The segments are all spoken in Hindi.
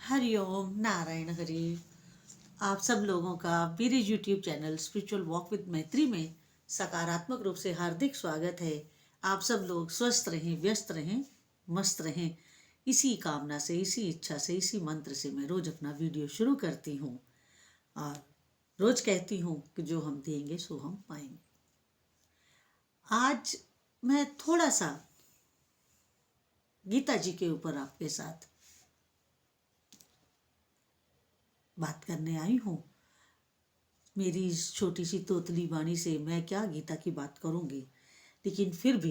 हरिओम नारायण हरि। आप सब लोगों का मेरे YouTube channel spiritual walk with मैत्री में सकारात्मक रूप से हार्दिक स्वागत है। आप सब लोग स्वस्थ रहें, व्यस्त रहें, मस्त रहें। इसी कामना से, इसी इच्छा से, इसी मंत्र से मैं रोज अपना वीडियो शुरू करती हूँ और रोज कहती हूँ कि जो हम देंगे सो हम पाएंगे। आज मैं थोड़ा सा गीता जी के ऊपर आपके साथ बात करने आई हूँ। मेरी इस छोटी सी तोतली वाणी से मैं क्या गीता की बात करूंगी, लेकिन फिर भी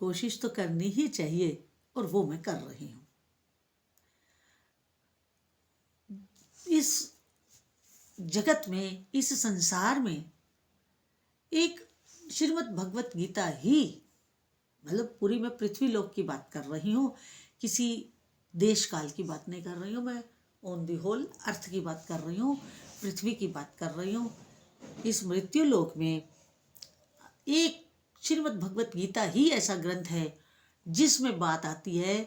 कोशिश तो करनी ही चाहिए और वो मैं कर रही हूँ। इस जगत में, इस संसार में एक श्रीमद् भगवत गीता ही, मतलब पूरी मैं पृथ्वी लोक की बात कर रही हूँ, किसी देश काल की बात नहीं कर रही हूँ। मैं ऑन दी होल अर्थ की बात कर रही हूँ, पृथ्वी की बात कर रही हूँ। इस मृत्यु लोक में एक श्रीमद् भगवत गीता ही ऐसा ग्रंथ है जिसमें बात आती है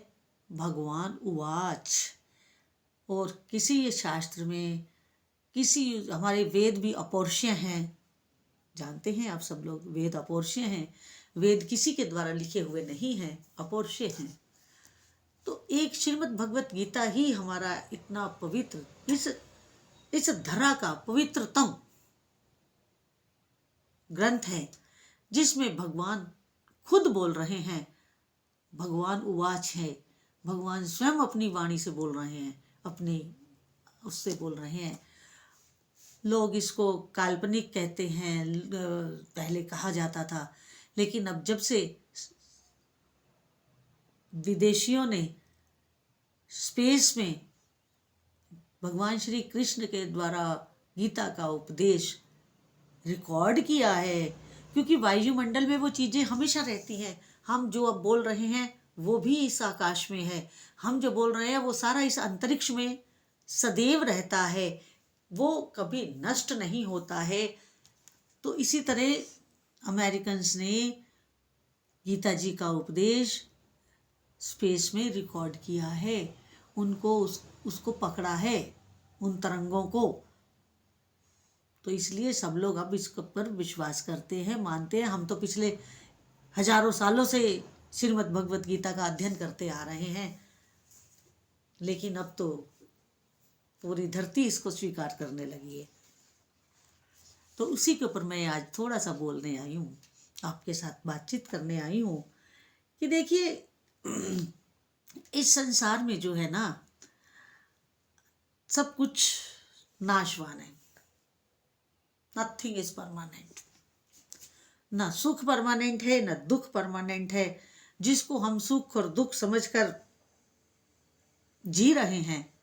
भगवान उवाच। और किसी ये शास्त्र में, किसी हमारे वेद भी अपौरुषीय हैं, जानते हैं आप सब लोग, वेद अपौरुषीय हैं। वेद किसी के द्वारा लिखे हुए नहीं हैं, अपौरुषीय हैं। तो एक श्रीमद् भगवत गीता ही हमारा इतना पवित्र, इस धरा का पवित्रतम ग्रंथ है जिसमें भगवान खुद बोल रहे हैं। भगवान उवाच है, भगवान स्वयं अपनी वाणी से बोल रहे हैं, अपनी उससे बोल रहे हैं। लोग इसको काल्पनिक कहते हैं, पहले कहा जाता था, लेकिन अब जब से विदेशियों ने स्पेस में भगवान श्री कृष्ण के द्वारा गीता का उपदेश रिकॉर्ड किया है, क्योंकि वायुमंडल में वो चीज़ें हमेशा रहती हैं। हम जो अब बोल रहे हैं वो भी इस आकाश में है, हम जो बोल रहे हैं वो सारा इस अंतरिक्ष में सदैव रहता है, वो कभी नष्ट नहीं होता है। तो इसी तरह अमेरिकन्स ने गीता जी का उपदेश स्पेस में रिकॉर्ड किया है, उनको उसको पकड़ा है, उन तरंगों को। तो इसलिए सब लोग अब इस पर विश्वास करते हैं, मानते हैं। हम तो पिछले हजारों सालों से श्रीमद् भगवत गीता का अध्ययन करते आ रहे हैं, लेकिन अब तो पूरी धरती इसको स्वीकार करने लगी है। तो उसी के ऊपर मैं आज थोड़ा सा बोलने आई हूँ, आपके साथ बातचीत करने आई हूँ कि देखिए इस संसार में जो है ना, सब कुछ नाशवान है। Nothing is permanent. ना सुख परमानेंट है, ना दुख परमानेंट है। जिसको हम सुख और दुख समझकर जी रहे हैं,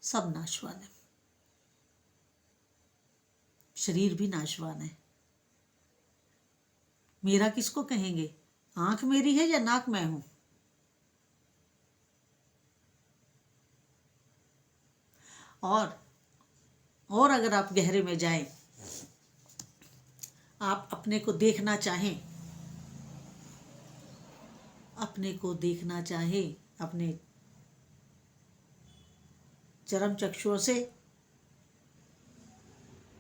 सब नाशवान है। शरीर भी नाशवान है। मेरा किसको कहेंगे? आंख मेरी है या नाक मैं हूं? और अगर आप गहरे में जाएं, आप अपने को देखना चाहें, अपने चरम चक्षुओं से,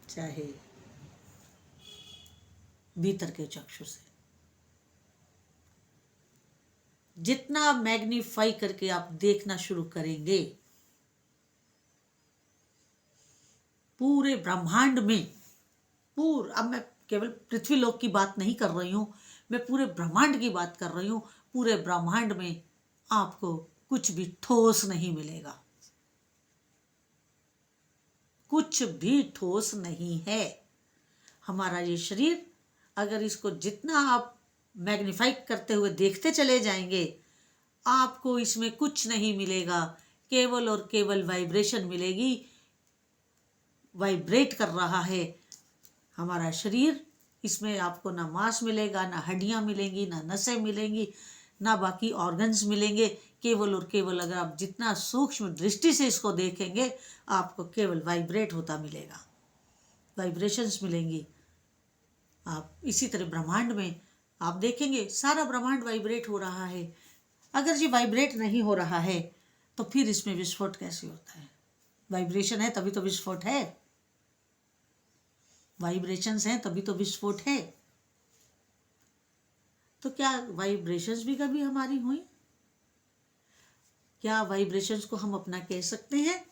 चाहे भीतर के चक्षु से, जितना मैग्नीफाई करके आप देखना शुरू करेंगे, पूरे ब्रह्मांड में, अब मैं केवल पृथ्वी लोक की बात नहीं कर रही हूं, मैं पूरे ब्रह्मांड की बात कर रही हूं। पूरे ब्रह्मांड में आपको कुछ भी ठोस नहीं मिलेगा, कुछ भी ठोस नहीं है। हमारा ये शरीर, अगर इसको जितना आप मैग्नीफाई करते हुए देखते चले जाएंगे, आपको इसमें कुछ नहीं मिलेगा, केवल और केवल वाइब्रेशन मिलेगी। वाइब्रेट कर रहा है हमारा शरीर। इसमें आपको ना मांस मिलेगा, ना हड्डियां मिलेंगी, ना नसें मिलेंगी, ना बाकी ऑर्गन्स मिलेंगे। केवल और केवल अगर आप जितना सूक्ष्म दृष्टि से इसको देखेंगे, आपको केवल वाइब्रेट होता मिलेगा, वाइब्रेशंस मिलेंगी। आप इसी तरह ब्रह्मांड में आप देखेंगे, सारा ब्रह्मांड वाइब्रेट हो रहा है। अगर ये वाइब्रेट नहीं हो रहा है तो फिर इसमें विस्फोट कैसे होता है? वाइब्रेशन है तभी तो विस्फोट है, वाइब्रेशंस हैं तभी तो विस्फोट है। तो क्या वाइब्रेशंस भी कभी हमारी हुई? क्या वाइब्रेशंस को हम अपना कह सकते हैं?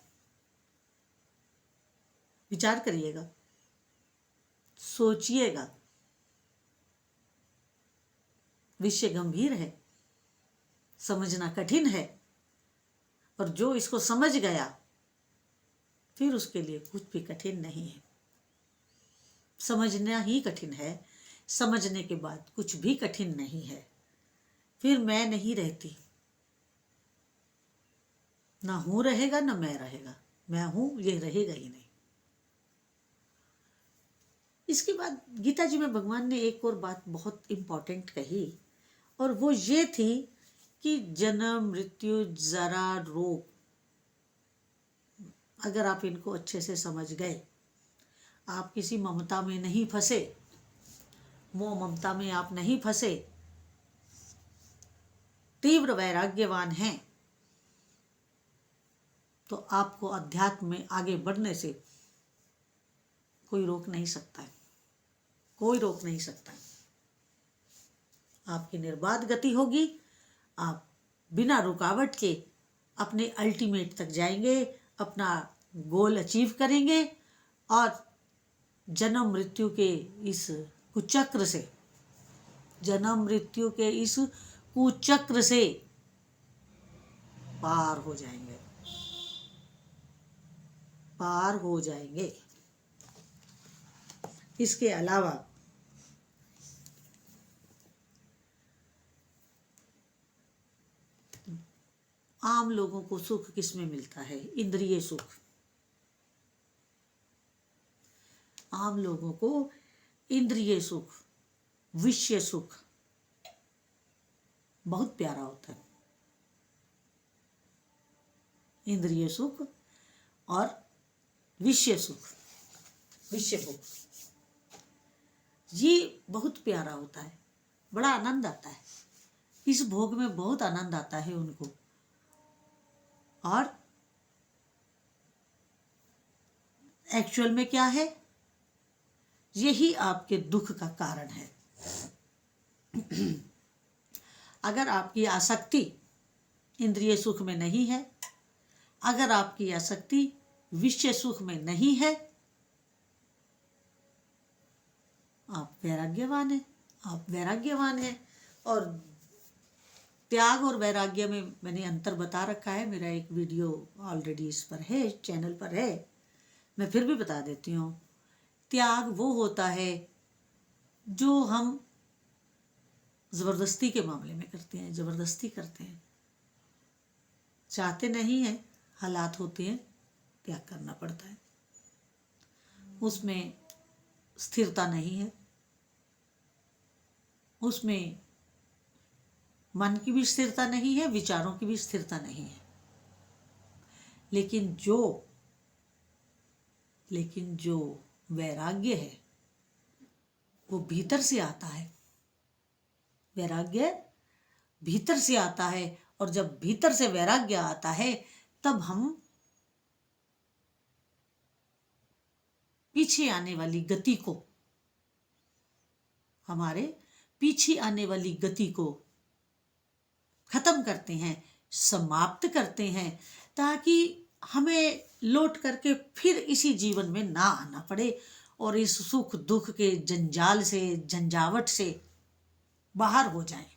विचार करिएगा, सोचिएगा। विषय गंभीर है, समझना कठिन है, और जो इसको समझ गया फिर उसके लिए कुछ भी कठिन नहीं है। समझना ही कठिन है, समझने के बाद कुछ भी कठिन नहीं है। फिर मैं नहीं रहती, ना हूं रहेगा ना मैं रहेगा, मैं हूं ये रहेगा ही नहीं। इसके बाद गीता जी में भगवान ने एक और बात बहुत इंपॉर्टेंट कही, और वो ये थी कि जन्म मृत्यु जरा रोग, अगर आप इनको अच्छे से समझ गए, आप किसी ममता में नहीं फंसे, मोह ममता में आप नहीं फंसे, तीव्र वैराग्यवान हैं, तो आपको अध्यात्म में आगे बढ़ने से कोई रोक नहीं सकता है, कोई रोक नहीं सकता है। आपकी निर्बाध गति होगी, आप बिना रुकावट के अपने अल्टीमेट तक जाएंगे, अपना गोल अचीव करेंगे, और जन्म मृत्यु के इस कुचक्र से, जन्म मृत्यु के इस कुचक्र से पार हो जाएंगे, पार हो जाएंगे। इसके अलावा आम लोगों को सुख किसमें मिलता है? इंद्रिय सुख। आम लोगों को इंद्रिय सुख, विषय सुख बहुत प्यारा होता है। इंद्रिय सुख और विषय सुख, विषय भोग, ये बहुत प्यारा होता है, बड़ा आनंद आता है। इस भोग में बहुत आनंद आता है उनको, और एक्चुअल में क्या है? यही आपके दुख का कारण है। अगर आपकी आसक्ति इंद्रिय सुख में नहीं है, अगर आपकी आसक्ति विषय सुख में नहीं है, आप वैराग्यवान हैं, आप वैराग्यवान हैं। और त्याग और वैराग्य में मैंने अंतर बता रखा है, मेरा एक वीडियो ऑलरेडी इस पर है, चैनल पर है, मैं फिर भी बता देती हूँ। त्याग वो होता है जो हम जबरदस्ती के मामले में करते हैं, जबरदस्ती करते हैं, चाहते नहीं हैं, हालात होते हैं, त्याग करना पड़ता है। उसमें स्थिरता नहीं है, उसमें मन की भी स्थिरता नहीं है, विचारों की भी स्थिरता नहीं है। लेकिन जो वैराग्य है वो भीतर से आता है, वैराग्य भीतर से आता है। और जब भीतर से वैराग्य आता है तब हम पीछे आने वाली गति को, हमारे पीछे आने वाली गति को खत्म करते हैं, समाप्त करते हैं, ताकि हमें लौट करके फिर इसी जीवन में ना आना पड़े और इस सुख दुख के जंजाल से, झंझावट से बाहर हो जाएं।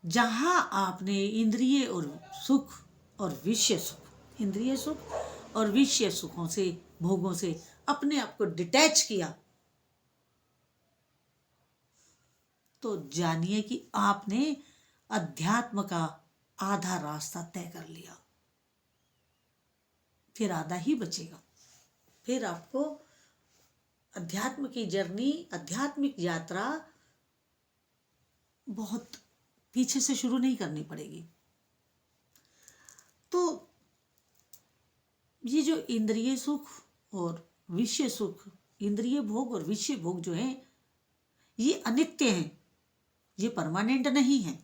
जहां आपने इंद्रिय और सुख और विषय सुख, इंद्रिय सुख और विषय सुखों से, भोगों से अपने आप को डिटैच किया, तो जानिए कि आपने अध्यात्म का आधा रास्ता तय कर लिया। फिर आधा ही बचेगा। फिर आपको अध्यात्म की जर्नी, आध्यात्मिक यात्रा बहुत पीछे से शुरू नहीं करनी पड़ेगी। तो ये जो इंद्रिय सुख और विषय सुख, इंद्रिय भोग और विषय भोग जो है, ये अनित्य हैं, ये परमानेंट नहीं है।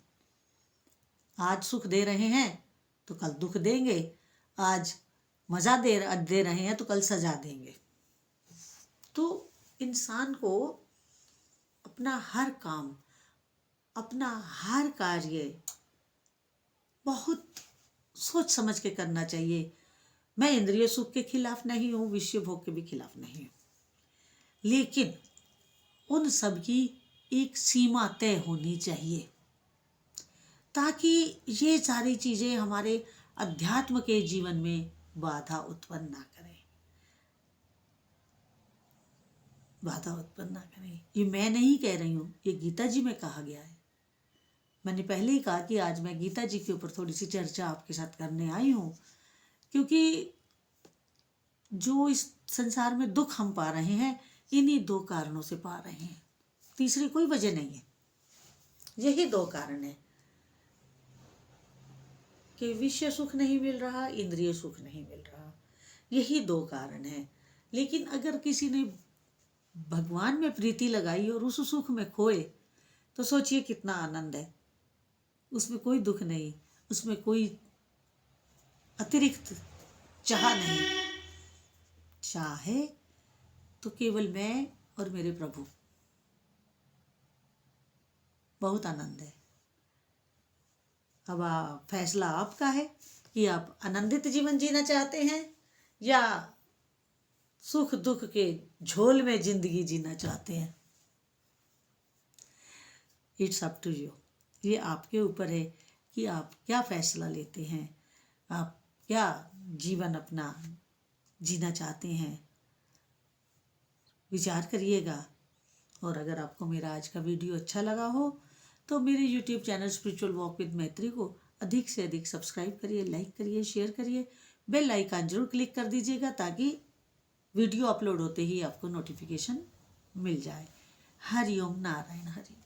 आज सुख दे रहे हैं तो कल दुख देंगे, आज मज़ा दे रहे हैं तो कल सजा देंगे। तो इंसान को अपना हर काम, अपना हर कार्य बहुत सोच समझ के करना चाहिए। मैं इंद्रिय सुख के खिलाफ नहीं हूँ, विषय भोग के भी खिलाफ नहीं हूँ, लेकिन उन सब की एक सीमा तय होनी चाहिए, ताकि ये सारी चीज़ें हमारे अध्यात्म के जीवन में बाधा उत्पन्न ना करें, बाधा उत्पन्न ना करें। ये मैं नहीं कह रही हूँ, ये गीता जी में कहा गया है। मैंने पहले ही कहा कि आज मैं गीता जी के ऊपर थोड़ी सी चर्चा आपके साथ करने आई हूँ, क्योंकि जो इस संसार में दुख हम पा रहे हैं, इन्हीं दो कारणों से पा रहे हैं, तीसरी कोई वजह नहीं है। यही दो कारण है कि विषय सुख नहीं मिल रहा, इंद्रिय सुख नहीं मिल रहा, यही दो कारण है। लेकिन अगर किसी ने भगवान में प्रीति लगाई और उस सुख में खोए, तो सोचिए कितना आनंद है। उसमें कोई दुख नहीं, उसमें कोई अतिरिक्त चाह नहीं, चाहे तो केवल मैं और मेरे प्रभु, बहुत आनंद है। अब फैसला आपका है कि आप आनंदित जीवन जीना चाहते हैं या सुख दुख के झोल में जिंदगी जीना चाहते हैं। It's up to you. ये आपके ऊपर है कि आप क्या फैसला लेते हैं, आप क्या जीवन अपना जीना चाहते हैं। विचार करिएगा। और अगर आपको मेरा आज का वीडियो अच्छा लगा हो तो मेरे YouTube channel spiritual walk with मैत्री को अधिक से अधिक सब्सक्राइब करिए, लाइक करिए, शेयर करिए, बेल आइकन जरूर क्लिक कर दीजिएगा, ताकि वीडियो अपलोड होते ही आपको नोटिफिकेशन मिल जाए। हरि ओम नारायण हरि।